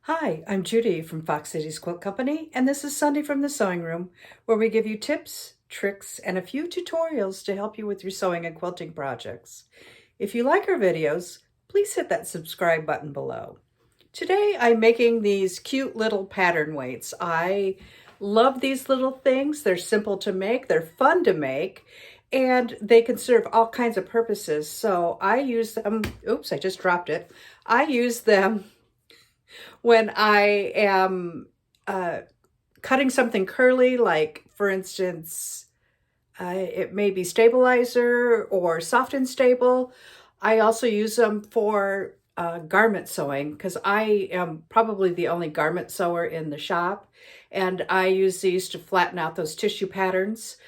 Hi, I'm Judy from Fox Cities Quilt Company, and this is Sunday from the Sewing Room, where we give you tips, tricks, and a few tutorials to help you with your sewing and quilting projects. If you like our videos, please hit that subscribe button below. Today, I'm making these cute little pattern weights. I love these little things. They're simple to make, they're fun to make, and they can serve all kinds of purposes. So I use them, oops, I just dropped it. I use them when I am cutting something curly, like for instance, it may be stabilizer or soft and stable. I also use them for garment sewing because I am probably the only garment sewer in the shop. And I use these to flatten out those tissue patterns.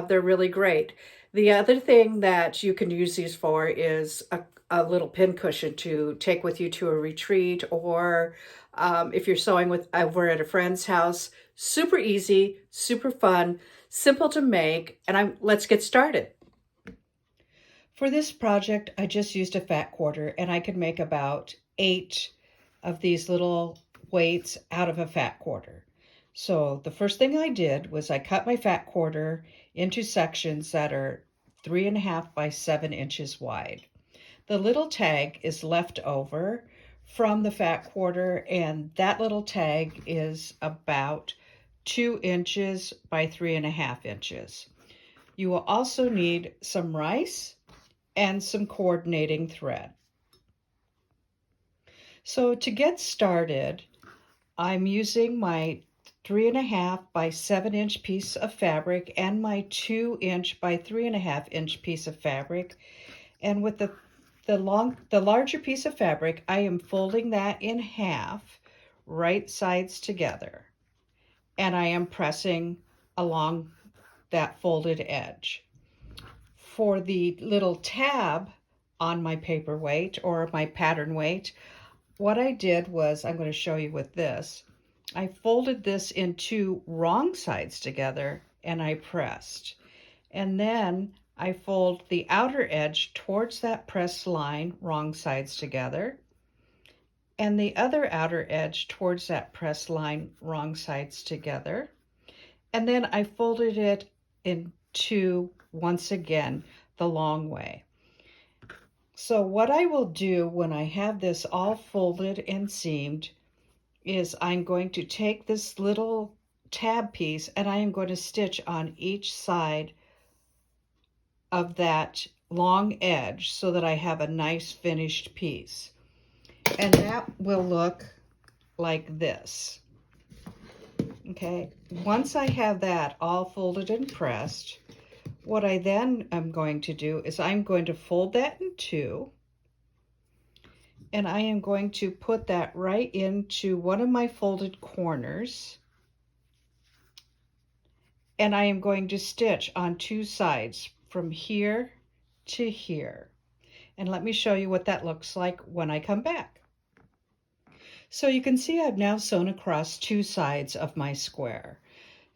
They're really great. The other thing that you can use these for is a little pin cushion to take with you to a retreat, or if you're sewing with over at a friend's house. Super easy, super fun, simple to make, and let's get started. For this project, I just used a fat quarter, and I could make about 8 of these little weights out of a fat quarter. So the first thing I did was I cut my fat quarter into sections that are 3.5 by 7 inches wide. The little tag is left over from the fat quarter, and that little tag is about 2 inches by 3.5 inches. You will also need some rice and some coordinating thread. So to get started, I'm using my 3.5 by 7 inch piece of fabric and my 2 inch by 3.5 inch piece of fabric. And with the larger piece of fabric, I am folding that in half, right sides together. And I am pressing along that folded edge. For the little tab on my paperweight or my pattern weight, what I did was, I'm going to show you with this, I folded this in 2 wrong sides together and I pressed. And then I fold the outer edge towards that press line, wrong sides together, and the other outer edge towards that press line, wrong sides together. And then I folded it into, once again, the long way. So what I will do when I have this all folded and seamed is I'm going to take this little tab piece and I am going to stitch on each side of that long edge so that I have a nice finished piece. And that will look like this. Okay, once I have that all folded and pressed, what I then am going to do is I'm going to fold that in 2, and I am going to put that right into one of my folded corners, and I am going to stitch on 2 sides from here to here. And let me show you what that looks like when I come back. So you can see I've now sewn across 2 sides of my square.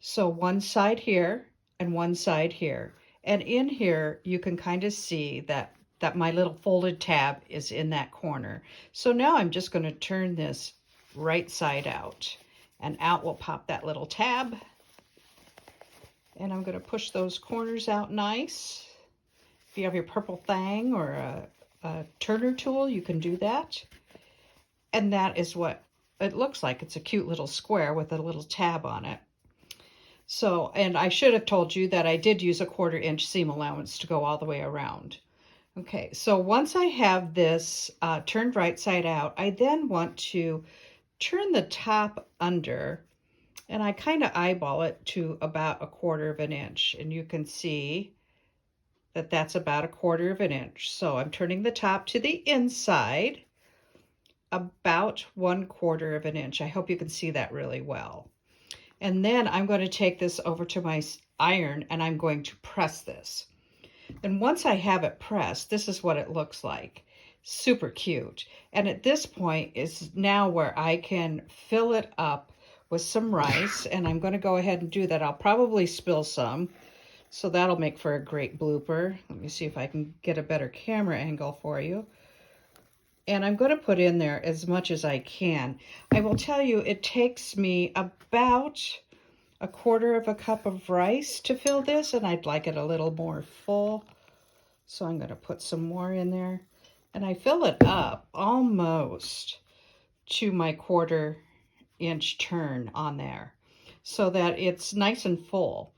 So one side here and one side here. And in here, you can kind of see that my little folded tab is in that corner. So now I'm just going to turn this right side out. And out will pop that little tab. And I'm going to push those corners out nice. If you have your purple thang or a turner tool, you can do that. And that is what it looks like. It's a cute little square with a little tab on it. So, and I should have told you that I did use a 1/4 inch seam allowance to go all the way around. Okay, so once I have this turned right side out, I then want to turn the top under, and I kind of eyeball it to about a 1/4 inch. And you can see that that's about a 1/4 inch. So I'm turning the top to the inside about 1/4 inch. I hope you can see that really well. And then I'm going to take this over to my iron and I'm going to press this. And once I have it pressed, this is what it looks like. Super cute. And at this point is now where I can fill it up with some rice. And I'm going to go ahead and do that. I'll probably spill some. So that'll make for a great blooper. Let me see if I can get a better camera angle for you. And I'm going to put in there as much as I can. I will tell you, it takes me about 1/4 cup of rice to fill this, and I'd like it a little more full. So I'm going to put some more in there. And I fill it up almost to my 1/4-inch turn on there so that it's nice and full.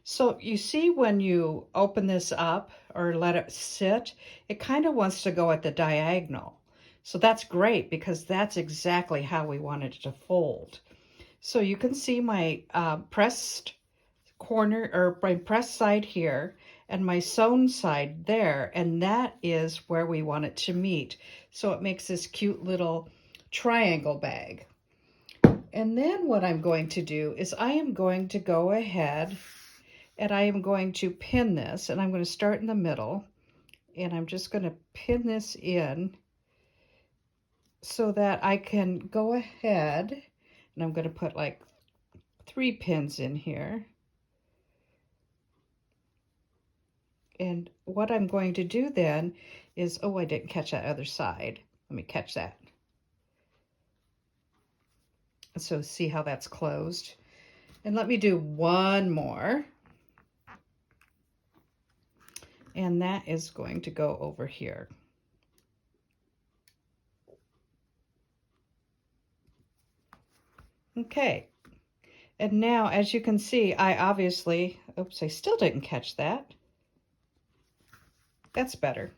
So you see when you open this up or let it sit, it kind of wants to go at the diagonal. So that's great because that's exactly how we want it to fold. So you can see my pressed corner or my pressed side here and my sewn side there, and that is where we want it to meet. So it makes this cute little triangle bag. And then what I'm going to do is I am going to go ahead and I am going to pin this, and I'm going to start in the middle, and I'm just going to pin this in so that I can go ahead, and I'm going to put like 3 pins in here. And what I'm going to do then is, oh, I didn't catch that other side. Let me catch that. So see how that's closed. And let me do one more. And that is going to go over here. Okay. And now, as you can see, I obviously, oops, I still didn't catch that. That's better.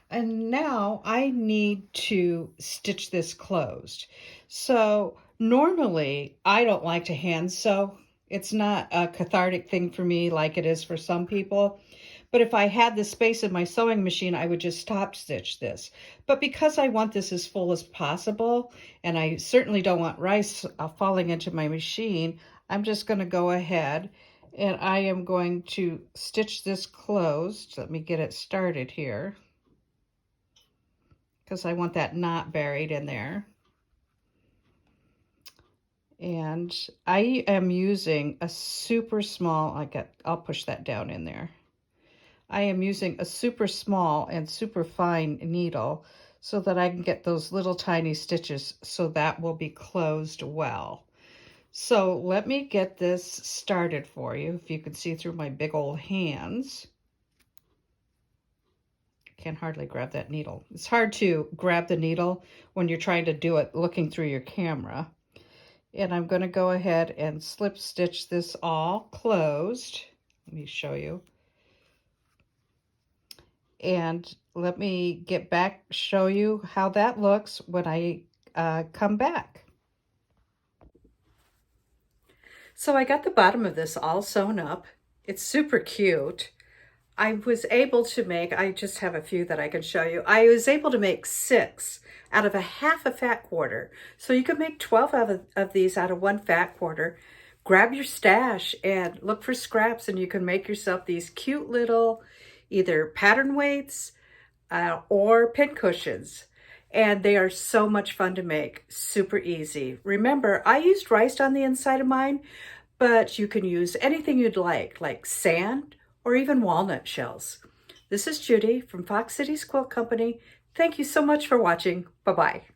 And now I need to stitch this closed. So normally I don't like to hand sew. It's not a cathartic thing for me like it is for some people. But if I had the space in my sewing machine, I would just top stitch this. But because I want this as full as possible, and I certainly don't want rice falling into my machine, I'm just going to go ahead and I am going to stitch this closed. Let me get it started here, because I want that knot buried in there. And I am using a super small, I'll push that down in there. I am using a super small and super fine needle so that I can get those little tiny stitches, so that will be closed well. So let me get this started for you, if you can see through my big old hands. Can hardly grab that needle. It's hard to grab the needle when you're trying to do it looking through your camera. And I'm going to go ahead and slip stitch this all closed. Let me show you. And let me get back, show you how that looks when I come back. So I got the bottom of this all sewn up. It's super cute. I was able to make, I just have a few that I can show you. I was able to make 6 out of a 1/2 fat quarter. So you can make 12 of these out of 1 fat quarter. Grab your stash and look for scraps, and you can make yourself these cute little either pattern weights or pincushions. And they are so much fun to make, super easy. Remember, I used rice on the inside of mine, but you can use anything you'd like sand or even walnut shells. This is Judy from Fox Cities Quilt Company. Thank you so much for watching. Bye-bye.